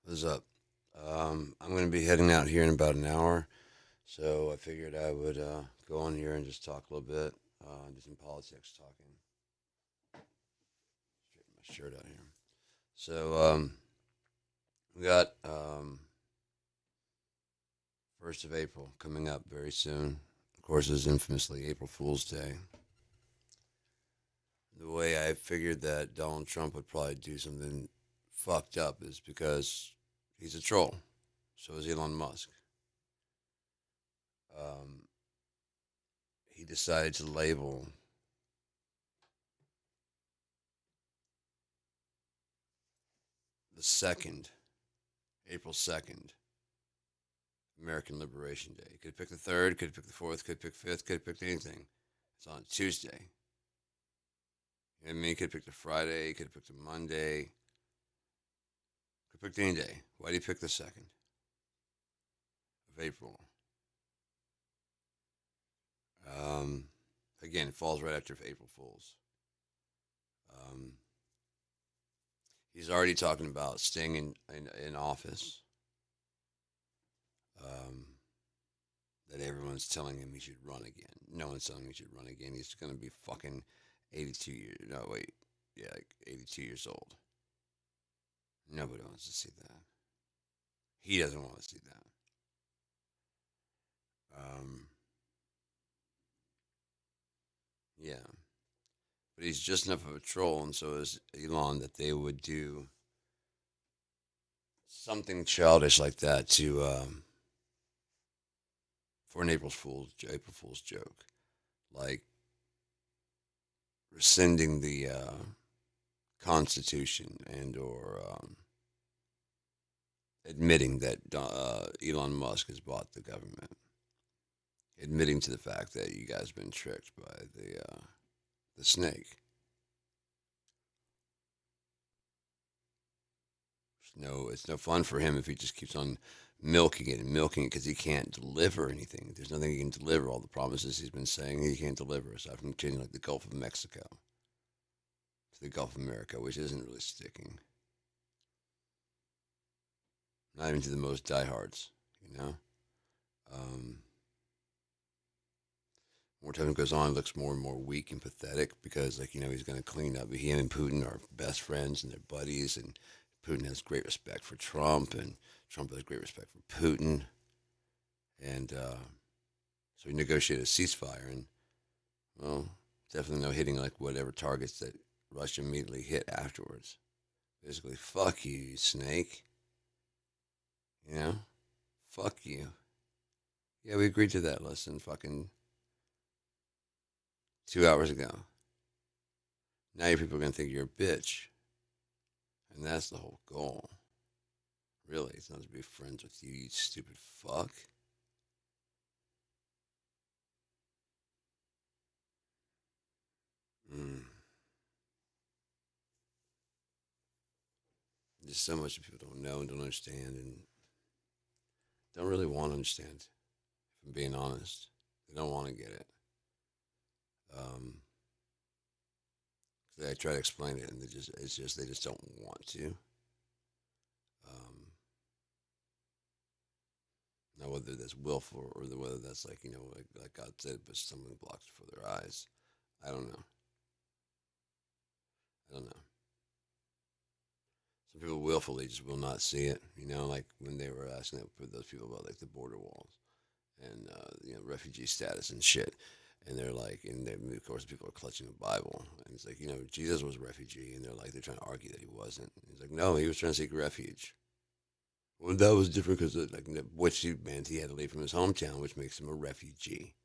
What's up? I'm going to be heading out here in about an hour, so I figured I would go on here and just talk a little bit, do some politics talking. Straighten my shirt out here. So we got 1st of April coming up very soon. Of course, is infamously April Fool's Day. The way I figured that Donald Trump would probably do something fucked up is because he's a troll. So is Elon Musk. Um, he decided to label the 2nd, April 2nd, American Liberation Day. Could pick the 3rd, could pick the 4th, could pick 5th, could pick anything. It's on Tuesday. You know what I mean? Could pick the Friday, could pick the Monday, could pick any day. Why do you pick the 2nd of April? Um, Again, it falls right after April Fools. Um, he's already talking about staying in office. Um, that everyone's telling him he should run again. No one's telling him he should run again. He's going to be fucking 82 years. No, wait. Yeah, like 82 years old. Nobody wants to see that. He doesn't want to see that. Um, yeah. But he's just enough of a troll, and so is Elon, that they would do something childish like that to for an April Fool's joke, like rescinding the Constitution and or admitting that Elon Musk has bought the government, admitting to the fact that you guys have been tricked by the snake. It's no fun for him if he just keeps on milking it and milking it because he can't deliver anything. There's nothing he can deliver. All the promises he's been saying he can't deliver aside from changing like the Gulf of Mexico to the Gulf of America, which isn't really sticking. Not even to the most diehards, you know. Um, More time goes on, it looks more and more weak and pathetic because, like, he's going to clean up. He and Putin are best friends and they're buddies, and Putin has great respect for Trump, and Trump has great respect for Putin, and so he negotiated a ceasefire, and well, definitely no hitting like whatever targets that Russia immediately hit afterwards. Basically, fuck you, you snake. You know, fuck you. Yeah, we agreed to that less than fucking 2 hours ago. Now your people are gonna think you're a bitch. And that's the whole goal. Really, it's not to be friends with you, you stupid fuck. Mm. There's so much that people don't know and don't understand and don't really want to understand, if I'm being honest. They don't want to get it. Um, I try to explain it and they just don't want to. Um, Now, whether that's willful or whether that's like, like God said, but something blocks before their eyes. I don't know. I don't know. Some people willfully just will not see it. Like when they were asking for those people about like the border walls and refugee status and shit, and they're like, and they, of course people are clutching the Bible, and it's like, Jesus was a refugee, and they're trying to argue that he wasn't. And he's like, no, he was trying to seek refuge. Well, that was different because like which he meant he had to leave from his hometown, which makes him a refugee.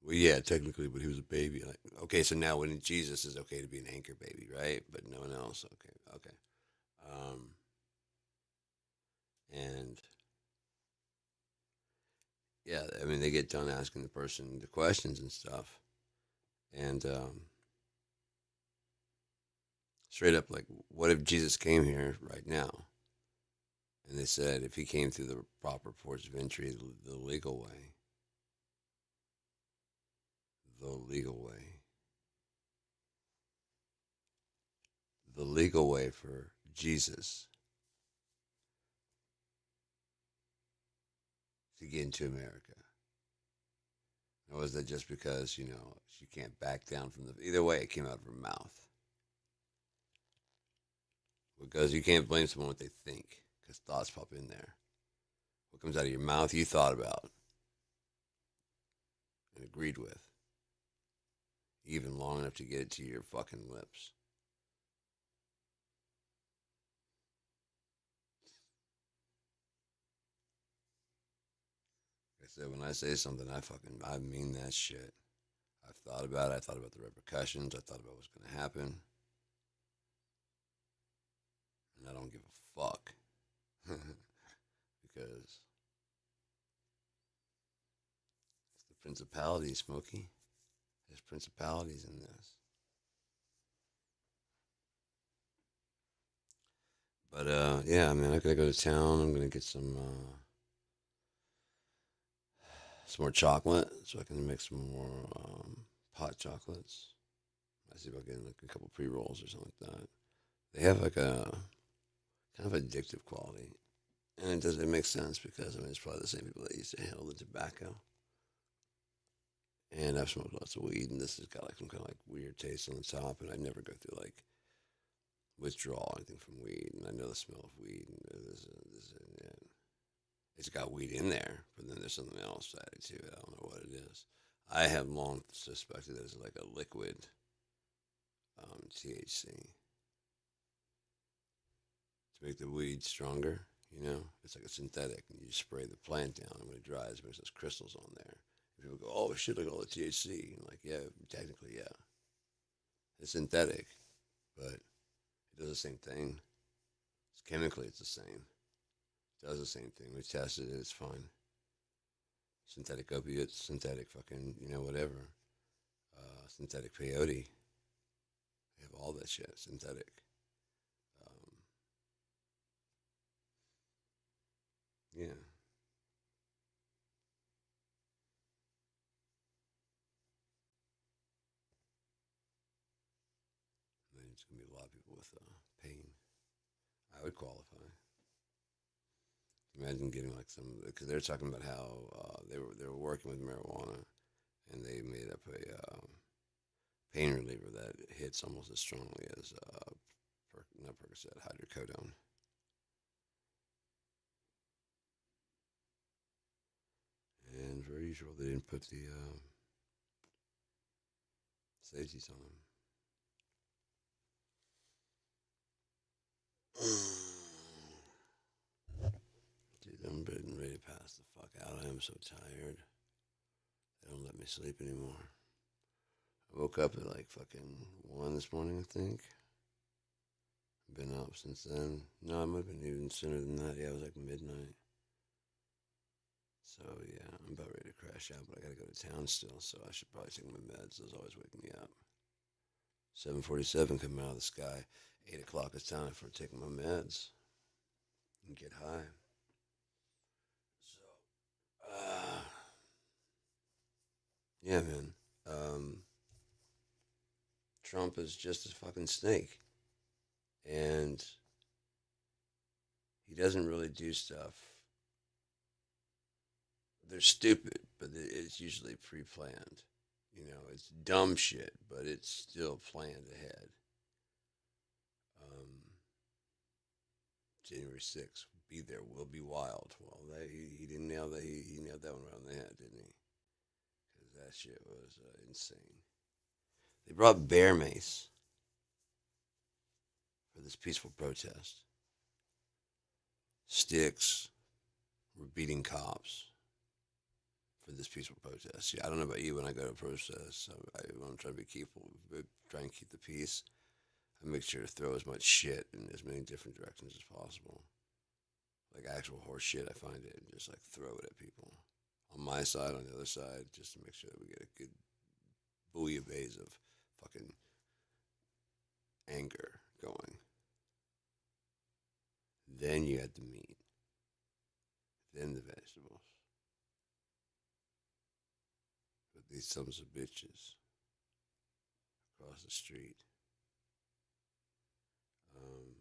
Well, yeah, technically, but he was a baby. Like, okay, so now when Jesus is okay to be an anchor baby, right? But no one else. Okay, okay. Um, and yeah, I mean, they get done asking the person the questions and stuff, and straight up, like, what if Jesus came here right now? And they said if he came through the proper ports of entry, the legal way, the legal way, the legal way for Jesus to get into America? Or was that just because, she can't back down from the. Either way, it came out of her mouth. Because you can't blame someone what they think, because thoughts pop in there. What comes out of your mouth, you thought about and agreed with, even long enough to get it to your fucking lips. Like I said, when I say something, I mean that shit. I've thought about it. I thought about the repercussions. I thought about what's going to happen. And I don't give a fuck. Because it's the principalities, Smokey. There's principalities in this. But yeah, man, I gotta go to town. I'm gonna get some more chocolate so I can make some more hot chocolates. I see about getting like a couple pre rolls or something like that. They have like a kind of addictive quality, and it makes sense because I mean it's probably the same people that used to handle the tobacco. And I've smoked lots of weed, and this has got like some kind of like weird taste on the top, and I never go through like withdrawal or anything from weed, and I know the smell of weed, and yeah. It's got weed in there, but then there's something else added to it. I don't know what it is. I have long suspected that it's like a liquid THC to make the weed stronger. It's like a synthetic, and you spray the plant down, and when it dries, it makes those crystals on there. And people go, "Oh shit, look at all the THC." I'm like, yeah, technically, yeah, it's synthetic, but it does the same thing. Chemically, it's the same. It does the same thing. We tested it; it's fine. Synthetic opiates, synthetic fucking, whatever. Synthetic peyote. They have all that shit. Synthetic. Um, yeah. And there's gonna be a lot of people with pain. I would qualify. Imagine getting like some because they're talking about how they were working with marijuana and they made up a pain reliever that hits almost as strongly as not Percocet, hydrocodone. And for usual, they didn't put the safeties on them. Dude, I'm getting ready to pass the fuck out. I am so tired. They don't let me sleep anymore. I woke up at like fucking 1 this morning, I think. I've been up since then. No, it might have been even sooner than that. Yeah, it was like midnight. So yeah, I'm about ready to crash out, but I gotta go to town still, so I should probably take my meds. Those always wake me up. 7:47 coming out of the sky. 8 o'clock is time for taking my meds and get high. So, yeah, man. Um, Trump is just a fucking snake, and he doesn't really do stuff. They're stupid, but it's usually pre-planned. It's dumb shit, but it's still planned ahead. Um, January 6th, be there, will be wild. Well, he didn't nail that. He nailed that one right on the head, didn't he? Because that shit was insane. They brought bear mace for this peaceful protest. Sticks were beating cops for this peaceful protest. Yeah, I don't know about you. When I go to protest, I'm trying to be careful, try and keep the peace. I make sure to throw as much shit in as many different directions as possible. Like actual horse shit, I find it, and just like throw it at people. On my side, on the other side, just to make sure that we get a good bouillabaisse of fucking anger going. Then you add the meat, then the vegetables. But these sons of bitches across the street, um,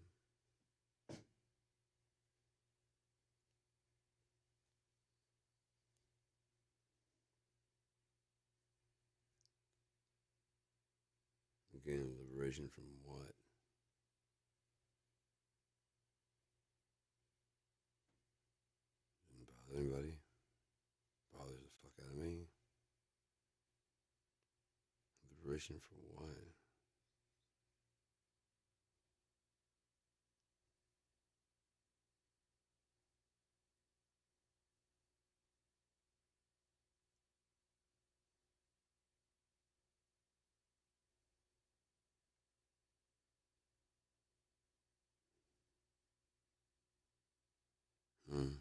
Again, liberation from what? Didn't bother anybody? Bothers the fuck out of me. Liberation from what? Hmm.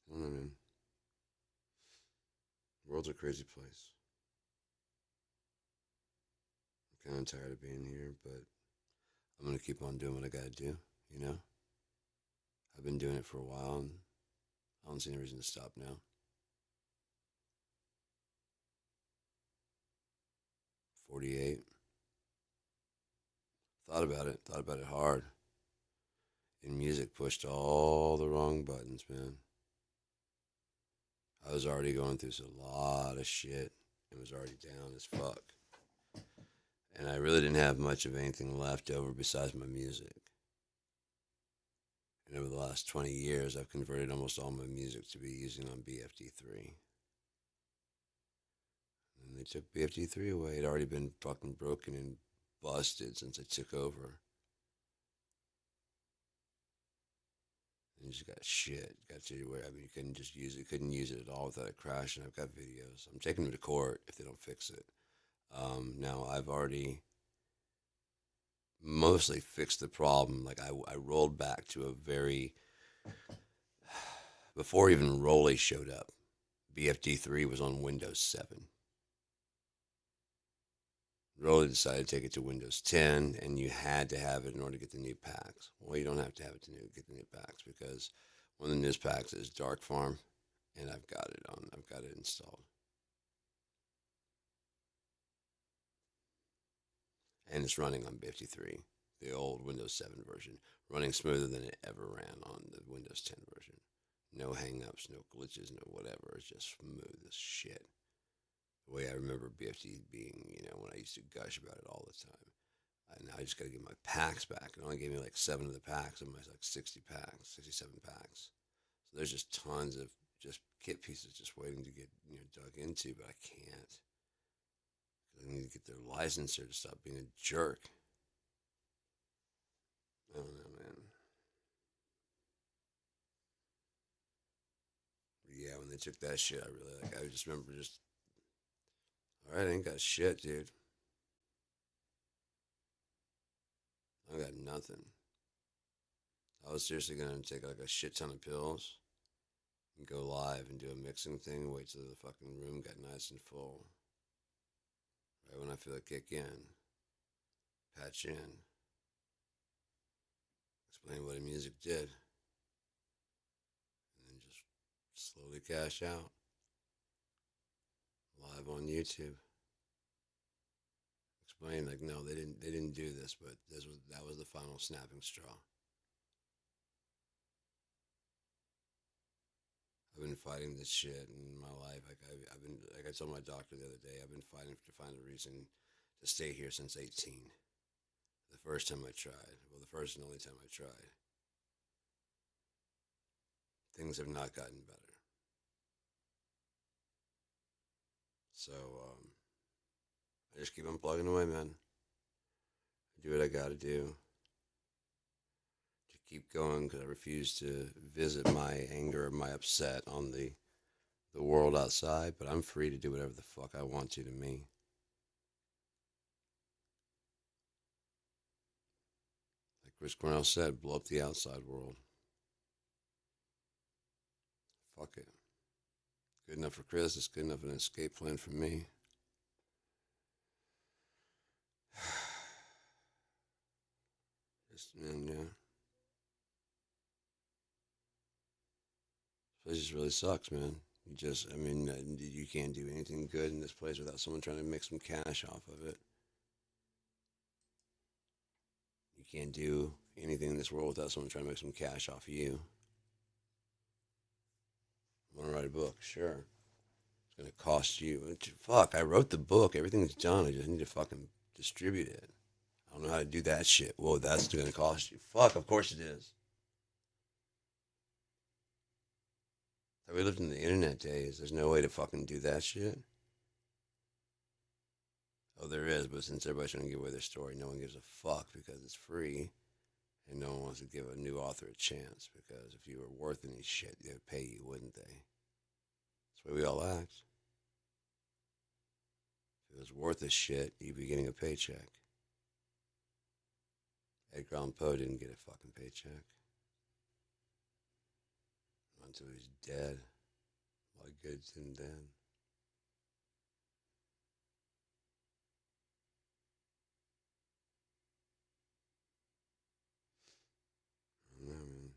I don't know, man. The world's a crazy place. I'm kind of tired of being here, but I'm gonna keep on doing what I gotta do. You know, I've been doing it for a while, and I don't see any reason to stop now. 48. Thought about it hard. And music pushed all the wrong buttons, man. I was already going through a lot of shit and was already down as fuck. And I really didn't have much of anything left over besides my music. And over the last 20 years, I've converted almost all my music to be using on BFD3. And they took BFD3 away. It had already been fucking broken and busted since I took over. And you just got shit. Got to where, I mean, you couldn't just use it. Couldn't use it at all without it crashing. I've got videos. I'm taking them to court if they don't fix it. Now, I've already mostly fixed the problem. Like, I rolled back to a very, before even Rolly showed up, BFD3 was on Windows 7. Rolly decided to take it to Windows 10, and you had to have it in order to get the new packs. Well, you don't have to have it to get the new packs because one of the newest packs is Dark Farm, and I've got it on. I've got it installed, and it's running on BFD3, the old Windows 7 version, running smoother than it ever ran on the Windows 10 version. No hangups, no glitches, no whatever. It's just smooth as shit. The way I remember BFD being, when I used to gush about it all the time. Now I just got to get my packs back. It only gave me like 7 of the packs of my like 60 packs, 67 packs. So there's just tons of just kit pieces just waiting to get dug into, but I can't. I need to get their licensor to stop being a jerk. I don't know, man. But yeah, when they took that shit, I really like. I just remember just, all right, I ain't got shit, dude. I got nothing. I was seriously gonna take like a shit ton of pills and go live and do a mixing thing. Wait till the fucking room got nice and full. Right when I feel it kick in, patch in, explain what the music did, and then just slowly cash out live on YouTube. Explain like, no, they didn't do this, but that was the final snapping straw. I've been fighting this shit in my life. I've been, like I told my doctor the other day, I've been fighting to find a reason to stay here since 18. The first time I tried, well, the first and only time I tried, things have not gotten better. So I just keep on plugging away, man. I do what I got to do to keep going because I refuse to visit my anger or my upset on the world outside. But I'm free to do whatever the fuck I want to me. Like Chris Cornell said, blow up the outside world. Fuck it. Good enough for Chris. It's good enough an escape plan for me. Just, man, yeah. This place just really sucks, man. I mean, you can't do anything good in this place without someone trying to make some cash off of it. You can't do anything in this world without someone trying to make some cash off of you. Want to write a book? Sure. It's going to cost you. Fuck, I wrote the book. Everything's done. I just need to fucking distribute it. I don't know how to do that shit. Well, that's going to cost you. Fuck, of course it is. We lived in the internet days. There's no way to fucking do that shit. Oh, there is, but since everybody's trying to give away their story, no one gives a fuck because it's free, and no one wants to give a new author a chance because if you were worth any shit, they would pay you, wouldn't they? That's the way we all act. If it was worth a shit, you'd be getting a paycheck. Edgar Allan Poe didn't get a fucking paycheck until he was dead. A lot of good's in then. I don't know, man.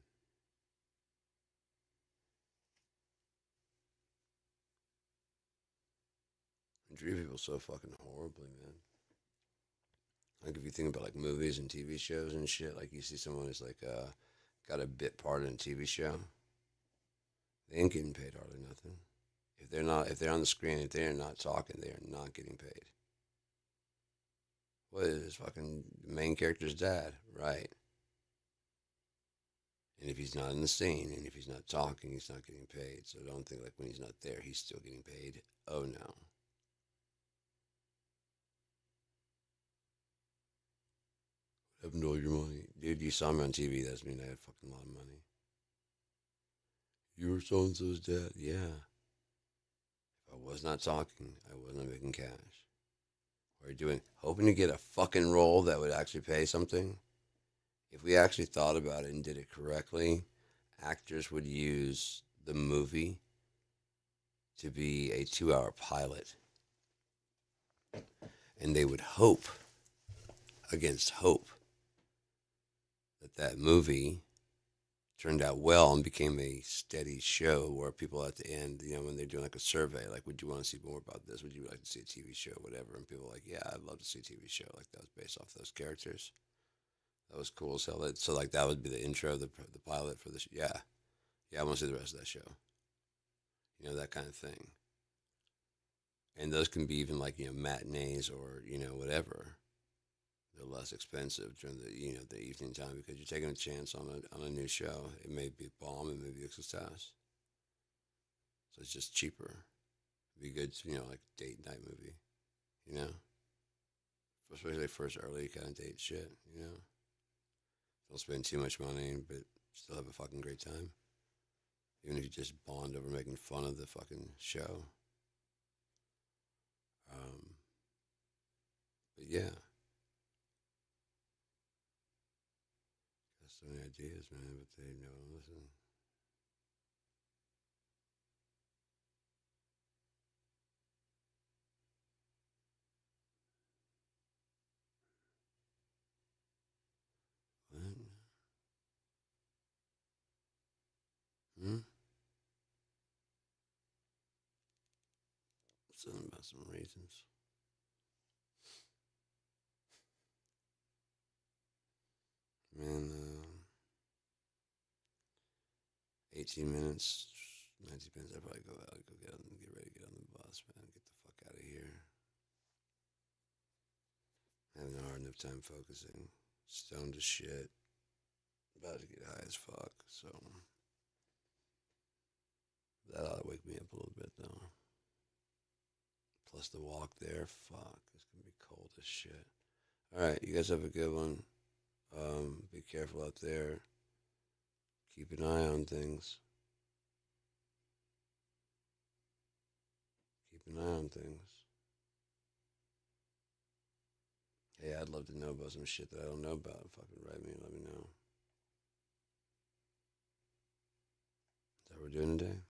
I treat people so fucking horribly, man. Like if you think about like movies and TV shows and shit, like you see someone who's like got a bit part in a TV show, they ain't getting paid hardly nothing. If they're on the screen, if they're not talking, they are not getting paid. What is fucking the main character's dad, right? And if he's not in the scene and if he's not talking, he's not getting paid. So don't think like when he's not there, he's still getting paid. Oh no. What happened to all your money? Dude, you saw me on TV, that's mean I had fucking a lot of money. You were so and so's dad. Yeah. If I was not talking, I wasn't making cash. Or doing hoping to get a fucking role that would actually pay something. If we actually thought about it and did it correctly, actors would use the movie to be a 2 hour pilot. And they would hope against hope that movie turned out well and became a steady show where people at the end, when they're doing like a survey, like, would you want to see more about this? Would you like to see a TV show, whatever? And people are like, yeah, I'd love to see a TV show like that was based off those characters. That was cool as hell. So like that would be the intro, the pilot for this. Yeah, yeah, I want to see the rest of that show. That kind of thing. And those can be even like matinees or whatever. They're less expensive during the evening time because you're taking a chance on a new show. It may be a bomb, it may be a success. So it's just cheaper. It'd be good, like date night movie, you know, especially first early kind of date shit. Don't spend too much money, but still have a fucking great time. Even if you just bond over making fun of the fucking show. But yeah, got so many ideas, man, but they don't listen. What? Hmm? Something about some reasons. Man, 18 minutes, 19 minutes. I'd probably go out, get ready to get on the bus, man. Get the fuck out of here. Having a hard enough time focusing. Stoned as shit. About to get high as fuck. So that ought to wake me up a little bit though. Plus the walk there, fuck, it's gonna be cold as shit. All right, you guys have a good one. Be careful out there. Keep an eye on things. Keep an eye on things. Hey, I'd love to know about some shit that I don't know about. Fucking write me and let me know. Is that what we're doing today?